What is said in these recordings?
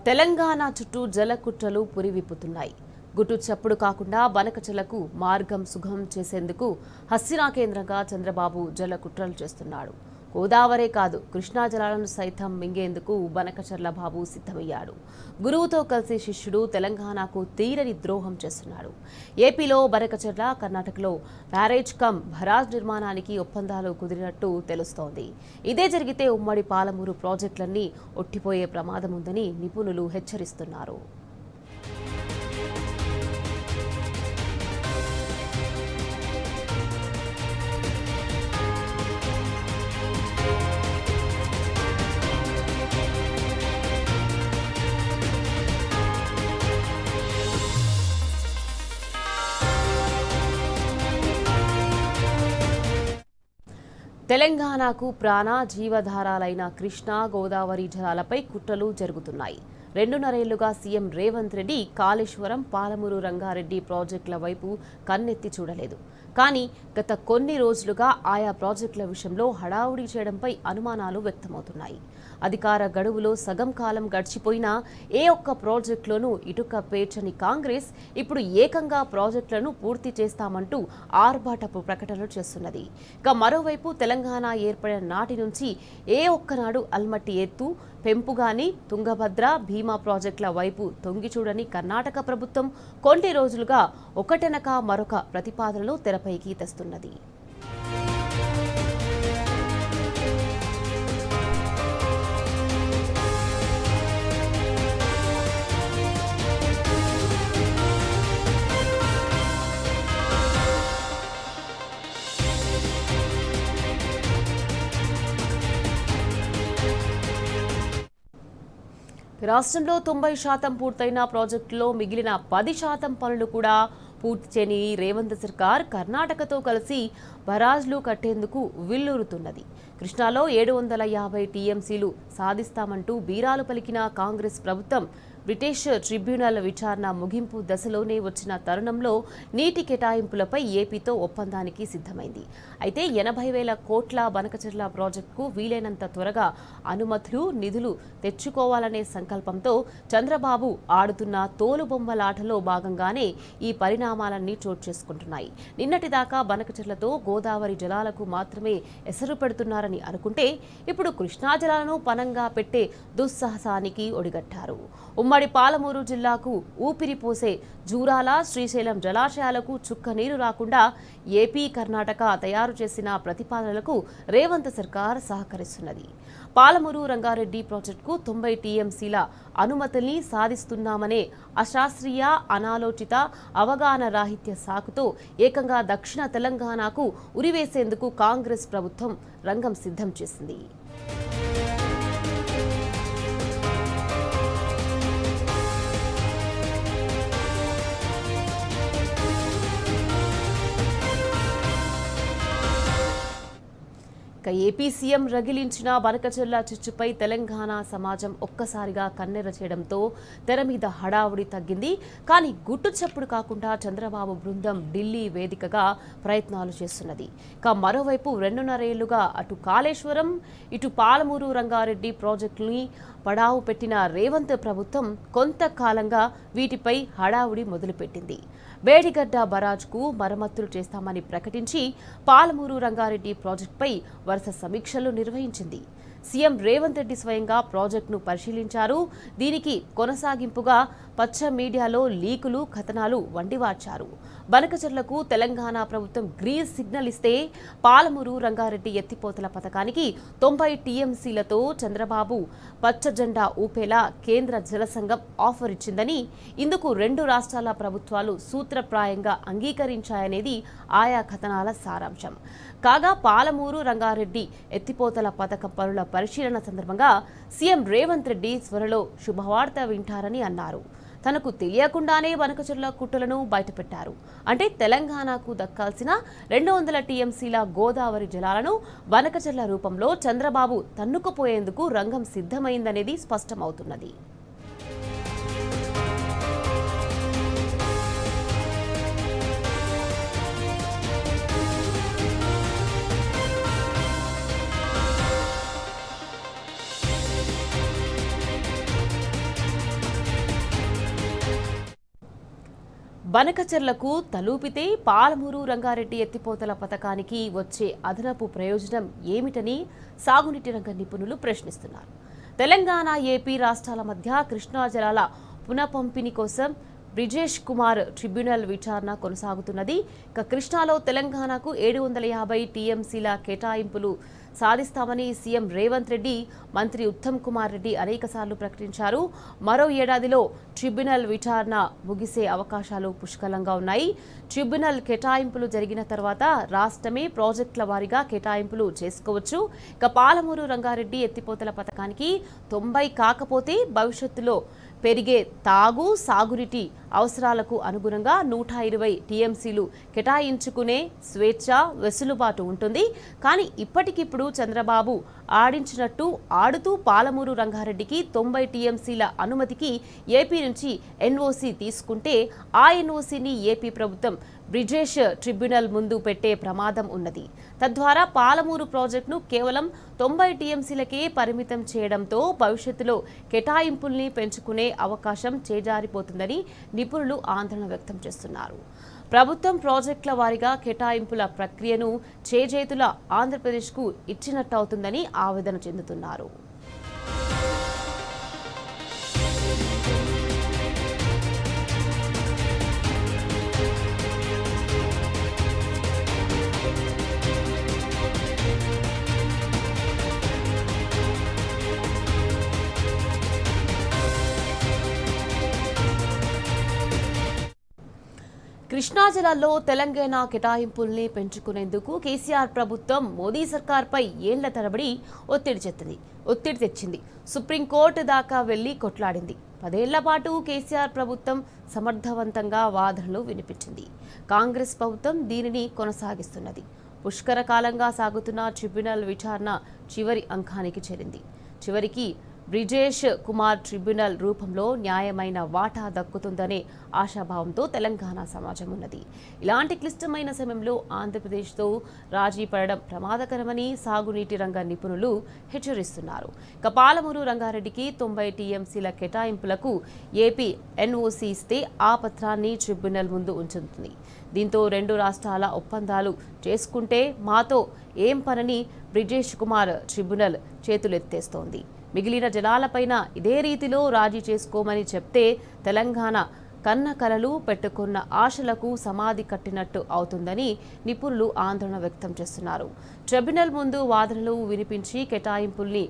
తెలంగాణ చుట్టూ జలకుట్రలు పురివిప్పుతున్నాయి. గుట్టు చప్పుడు కాకుండా బనకచర్లకు మార్గం సుగమం చేసేందుకు హస్సినా కేంద్రంగా చంద్రబాబు జలకుట్రలు చేస్తున్నాడు. గోదావరే కాదు, కృష్ణా జలాలను సైతం మింగేందుకు బనకచర్ల బాబు సిద్ధమయ్యాడు. గురువుతో కలిసి శిష్యుడు తెలంగాణకు తీరని ద్రోహం చేస్తున్నాడు. ఏపీలో బనకచర్ల, కర్ణాటకలో బ్యారేజ్ కమ్ భరాజ్ నిర్మాణానికి ఒప్పందాలు కుదిరినట్టు తెలుస్తోంది. ఇదే జరిగితే ఉమ్మడి పాలమూరు ప్రాజెక్టులన్నీ ఒట్టిపోయే ప్రమాదం ఉందని నిపుణులు హెచ్చరిస్తున్నారు. తెలంగాణకు ప్రాణ జీవధారాలైన కృష్ణా, గోదావరి జలాలపై కుట్రలు జరుగుతున్నాయి. 2.5 ఏళ్లుగా సీఎం రేవంత్ రెడ్డి కాళేశ్వరం, పాలమూరు రంగారెడ్డి ప్రాజెక్టుల వైపు కన్నెత్తి చూడలేదు. కానీ గత కొన్ని రోజులుగా ఆయా ప్రాజెక్టుల విషయంలో హడావుడి చేయడంపై అనుమానాలు వ్యక్తమవుతున్నాయి. అధికార గడువులో సగం కాలం గడిచిపోయినా ఏ ఒక్క ప్రాజెక్టులోనూ ఇటుక పేర్చని కాంగ్రెస్ ఇప్పుడు ఏకంగా ప్రాజెక్టులను పూర్తి చేస్తామంటూ ఆర్భాటపు ప్రకటనలు చేస్తున్నది. ఇక మరోవైపు తెలంగాణ ఏర్పడిన నాటి నుంచి ఏ ఒక్కనాడు అల్మట్టి ఎత్తు, పెంపుగాని, తుంగభద్ర, భీమా ప్రాజెక్టుల వైపు తొంగిచూడని కర్ణాటక ప్రభుత్వం కొన్ని రోజులుగా ఒకటెనక మరొక ప్రతిపాదనలు తెరపైకి తెస్తున్నది. రాష్ట్రంలో 90% పూర్తయిన ప్రాజెక్టులో మిగిలిన 10% పనులు కూడా పూర్తి చేయని రేవంత్ సర్కార్ కర్ణాటకతో కలిసి బరాజ్లు కట్టేందుకు విల్లురుతున్నది. కృష్ణాలో 750 టీఎంసీలు సాధిస్తామంటూ బీరాలు పలికిన కాంగ్రెస్ ప్రభుత్వం బ్రిటిష్ ట్రిబ్యునల్ విచారణ ముగింపు దశలోనే వచ్చిన తరుణంలో నీటి కేటాయింపులపై ఏపీతో ఒప్పందానికి సిద్ధమైంది. అయితే 80,000 కోట్ల బనకచర్ల ప్రాజెక్టుకు వీలైనంత త్వరగా అనుమతులు, నిధులు తెచ్చుకోవాలనే సంకల్పంతో చంద్రబాబు ఆడుతున్న తోలుబొమ్మలాటలో భాగంగానే ఈ పరిణామాలన్నీ చోటు చేసుకుంటున్నాయి. నిన్నటిదాకా బనకచర్లతో గోదావరి జలాలకు మాత్రమే ఎసరు పెడుతున్నారని అనుకుంటే ఇప్పుడు కృష్ణా జలాలను పనంగా పెట్టే దుస్సాహసానికి ఒడిగట్టారు. ఉమ్మడి పాలమూరు జిల్లాకు ఊపిరిపోసే జూరాల, శ్రీశైలం జలాశయాలకు చుక్క నీరు రాకుండా ఏపీ, కర్ణాటక తయారు చేసిన ప్రతిపాదనలకు రేవంత్ సర్కార్ సహకరిస్తున్నది. పాలమూరు రంగారెడ్డి ప్రాజెక్టుకు 90 టీఎంసీల అనుమతుల్ని సాధిస్తున్నామనే అశాస్త్రీయ, అనాలోచిత, అవగాహన రాహిత్య సాకుతో ఏకంగా దక్షిణ తెలంగాణకు ఉరివేసేందుకు కాంగ్రెస్ ప్రభుత్వం రంగం సిద్ధం చేసింది. ఏపీ సీఎం రగిలించిన బనకచర్ల చిచ్చుపై తెలంగాణ సమాజం ఒక్కసారిగా కన్నెర చేయడంతో తెర మీద హడావుడి తగ్గింది. కానీ గుట్టు చప్పుడు కాకుండా చంద్రబాబు బృందం ఢిల్లీ వేదికగా ప్రయత్నాలు చేస్తున్నది. మరోవైపు 2.5 ఏళ్లుగా అటు కాళేశ్వరం, ఇటు పాలమూరు రంగారెడ్డి ప్రాజెక్టుల్ని పడావు పెట్టిన రేవంత్ ప్రభుత్వం కొంతకాలంగా వీటిపై హడావుడి మొదలుపెట్టింది. బేడిగడ్డ బరాజ్కు మరమ్మతులు చేస్తామని ప్రకటించి పాలమూరు రంగారెడ్డి ప్రాజెక్టుపై వరుస సమీక్షలు నిర్వహించింది. సీఎం రేవంత్ రెడ్డి స్వయంగా ప్రాజెక్టును పరిశీలించారు. దీనికి కొనసాగింపుగా పచ్చ మీడియాలో లీకులు, కథనాలు వండివార్చారు. బనకచర్లకు తెలంగాణ ప్రభుత్వం గ్రీన్ సిగ్నల్ ఇస్తే పాలమూరు రంగారెడ్డి ఎత్తిపోతల పథకానికి 90 టీఎంసీలతో చంద్రబాబు పచ్చ జెండా ఊపేలా కేంద్ర జలసంఘం ఆఫర్ ఇచ్చిందని, ఇందుకు 2 రాష్ట్రాల ప్రభుత్వాలు సూత్రప్రాయంగా అంగీకరించాయనేది ఆయా కథనాల సారాంశం. కాగా పాలమూరు రంగారెడ్డి ఎత్తిపోతల పథకం పనుల పరిశీలన సందర్భంగా సీఎం రేవంత్ రెడ్డి త్వరలో శుభవార్త వింటారని అన్నారు. తనకు తెలియకుండానే బనకచర్ల కుట్రలను బయటపెట్టారు. అంటే తెలంగాణకు దక్కాల్సిన 200 టీఎంసీల గోదావరి జలాలను బనకచర్ల రూపంలో చంద్రబాబు తన్నుకుపోయేందుకు రంగం సిద్ధమైందనేది స్పష్టమవుతున్నది. బనకచెర్లకు తలూపితే పాలమూరు రంగారెడ్డి ఎత్తిపోతల పథకానికి వచ్చే అదనపు ప్రయోజనం ఏమిటని సాగునీటి రంగ నిపుణులు ప్రశ్నిస్తున్నారు. తెలంగాణ, ఏపీ రాష్ట్రాల మధ్య కృష్ణా జలాల పునఃపంపిణీ కోసం బ్రిజేష్ కుమార్ ట్రిబ్యునల్ విచారణ కొనసాగుతున్నది. కృష్ణాలో తెలంగాణకు 750 టీఎంసీల కేటాయింపులు సాధిస్తామని సీఎం రేవంత్ రెడ్డి, మంత్రి ఉత్తమ్ కుమార్ రెడ్డి అనేకసార్లు ప్రకటించారు. మరో ఏడాదిలో ట్రిబ్యునల్ విచారణ ముగిసే అవకాశాలు పుష్కలంగా ఉన్నాయి. ట్రిబ్యునల్ కేటాయింపులు జరిగిన తర్వాత రాష్ట్రమే ప్రాజెక్టుల వారీగా కేటాయింపులు చేసుకోవచ్చు. పాలమూరు రంగారెడ్డి ఎత్తిపోతల పథకానికి 90 కాకపోతే భవిష్యత్తులో పెరిగే తాగు, సాగునీటి అవసరాలకు అనుగుణంగా 120 టీఎంసీలు కేటాయించుకునే స్వేచ్ఛ, వెసులుబాటు ఉంటుంది. కానీ ఇప్పటికిప్పుడు చంద్రబాబు ఆడించినట్టు ఆడుతూ పాలమూరు రంగారెడ్డికి 90 టీఎంసీల అనుమతికి ఏపీ నుంచి ఎన్ఓసీ తీసుకుంటే ఆ ఎన్ఓసీని ఏపీ ప్రభుత్వం బ్రిజేష్ ట్రిబ్యునల్ ముందు పెట్టే ప్రమాదం ఉన్నది. తద్వారా పాలమూరు ప్రాజెక్టును కేవలం 90 టీఎంసీలకే పరిమితం చేయడంతో భవిష్యత్తులో కేటాయింపుల్ని పెంచుకునే అవకాశం చేజారిపోతుందని నిపుణులు ఆందోళన వ్యక్తం చేస్తున్నారు. ప్రభుత్వం ప్రాజెక్టుల వారీగా కేటాయింపుల ప్రక్రియను చేజేతుల ఆంధ్రప్రదేశ్కు ఇచ్చినట్టవుతుందని ఆవేదన చెందుతున్నారు. కృష్ణా జిల్లాలో తెలంగాణ కేటాయింపుల్ని పెంచుకునేందుకు కేసీఆర్ ప్రభుత్వం మోదీ సర్కార్పై ఏళ్ల తరబడి ఒత్తిడి తెచ్చింది. సుప్రీంకోర్టు దాకా వెళ్లి కొట్లాడింది. 10 ఏళ్ల పాటు కేసీఆర్ ప్రభుత్వం సమర్థవంతంగా వాదనలు వినిపించింది. కాంగ్రెస్ ప్రభుత్వం దీనిని కొనసాగిస్తున్నది. పుష్కర కాలంగా సాగుతున్న ట్రిబ్యునల్ విచారణ చివరి అంకానికి చేరింది. చివరికి బ్రిజేష్ కుమార్ ట్రిబ్యునల్ రూపంలో న్యాయమైన వాటా దక్కుతుందనే ఆశాభావంతో తెలంగాణ సమాజం ఉన్నది. ఇలాంటి క్లిష్టమైన సమయంలో ఆంధ్రప్రదేశ్తో రాజీ పడడం ప్రమాదకరమని సాగునీటి రంగ నిపుణులు హెచ్చరిస్తున్నారు. పాలమూరు రంగారెడ్డికి 90 టీఎంసీల కేటాయింపులకు ఏపీ ఎన్ఓసీ ఇస్తే ఆ పత్రాన్ని ట్రిబ్యునల్ ముందు ఉంచుతుంది. దీంతో 2 రాష్ట్రాల ఒప్పందాలు చేసుకుంటే మాతో ఏం పనని బ్రిజేష్ కుమార్ ట్రిబ్యునల్ చేతులెత్తేస్తోంది. మిగిలిన జలాలపైన ఇదే రీతిలో రాజీ చేసుకోమని చెప్తే తెలంగాణ కన్న కలలు పెట్టుకున్న ఆశలకు సమాధి కట్టినట్టు అవుతుందని నిపుణులు ఆందోళన వ్యక్తం చేస్తున్నారు. ట్రిబ్యునల్ ముందు వాదనలు వినిపించి కేటాయింపుల్ని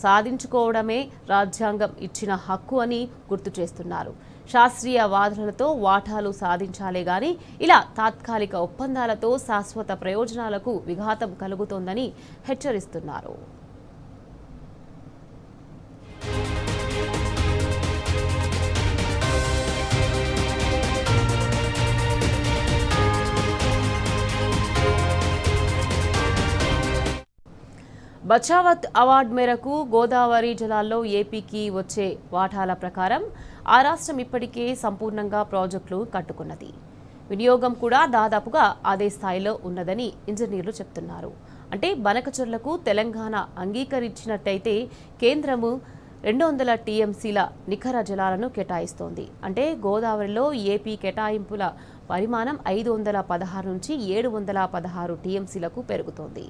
సాధించుకోవడమే రాజ్యాంగం ఇచ్చిన హక్కు అని గుర్తు చేస్తున్నారు. శాస్త్రీయ వాదనలతో వాటాలు సాధించాలే గాని ఇలా తాత్కాలిక ఒప్పందాలతో శాశ్వత ప్రయోజనాలకు విఘాతం కలుగుతోందని హెచ్చరిస్తున్నారు. బచావత్ అవార్డు మేరకు గోదావరి జలాల్లో ఏపీకి వచ్చే వాటాల ప్రకారం ఆ రాష్ట్రం ఇప్పటికే సంపూర్ణంగా ప్రాజెక్టులు కట్టుకున్నది. వినియోగం కూడా దాదాపుగా అదే స్థాయిలో ఉన్నదని ఇంజనీర్లు చెప్తున్నారు. అంటే బనకచెర్లకు తెలంగాణ అంగీకరించినట్టయితే కేంద్రము 200 టీఎంసీల నికర జలాలను కేటాయిస్తోంది. అంటే గోదావరిలో ఏపీ కేటాయింపుల పరిమాణం 516 నుంచి 716 టీఎంసీలకు పెరుగుతోంది.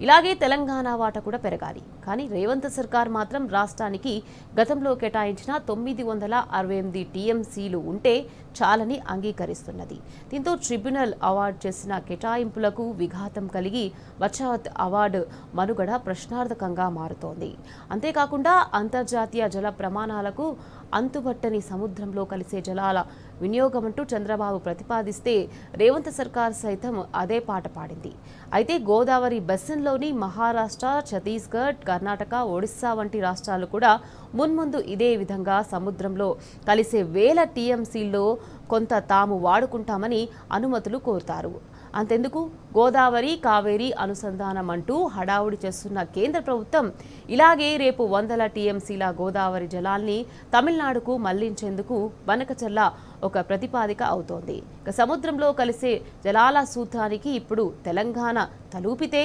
ఇలాగే తెలంగాణ వాటా కూడా పెరగాలి. కానీ రేవంత్ సర్కార్ మాత్రం రాష్ట్రానికి గతంలో కేటాయించిన 968 టీఎంసీలు ఉంటే చాలని అంగీకరిస్తున్నది. దీంతో ట్రిబ్యునల్ అవార్డు చేసిన కేటాయింపులకు విఘాతం కలిగి బచావత్ అవార్డు మనుగడ ప్రశ్నార్థకంగా మారుతోంది. అంతేకాకుండా అంతర్జాతీయ జల ప్రమాణాలకు అంతుబట్టని సముద్రంలో కలిసే జలాల వినియోగమంటూ చంద్రబాబు ప్రతిపాదిస్తే రేవంత్ సర్కార్ సైతం అదే పాట పాడింది. అయితే గోదావరి బెసిన్లోని మహారాష్ట్ర, ఛత్తీస్గఢ్, కర్ణాటక, ఒడిశా వంటి రాష్ట్రాలు కూడా మున్ముందు ఇదే విధంగా సముద్రంలో కలిసే 1000 టీఎంసీల్లో కొంత తాము వాడుకుంటామని అనుమతులు కోరుతారు. అంతెందుకు గోదావరి, కావేరీ అనుసంధానం అంటూ హడావుడి చేస్తున్న కేంద్ర ప్రభుత్వం ఇలాగే రేపు 100 టీఎంసీల గోదావరి జలాల్ని తమిళనాడుకు మళ్లించేందుకు బనకచెర్ల ఒక ప్రతిపాదిక అవుతోంది. సముద్రంలో కలిసే జలాల సూత్రానికి ఇప్పుడు తెలంగాణ తలూపితే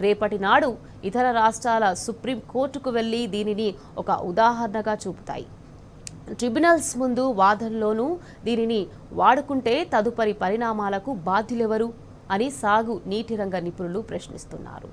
రేపటి నాడు ఇతర రాష్ట్రాల సుప్రీం కోర్టుకు వెళ్లి దీనిని ఒక ఉదాహరణగా చూపుతాయి. ట్రిబ్యునల్స్ ముందు వాదనలోనూ దీనిని వాడుకుంటే తదుపరి పరిణామాలకు బాధ్యులెవరు అని సాగు నీటి రంగ నిపుణులు ప్రశ్నిస్తున్నారు.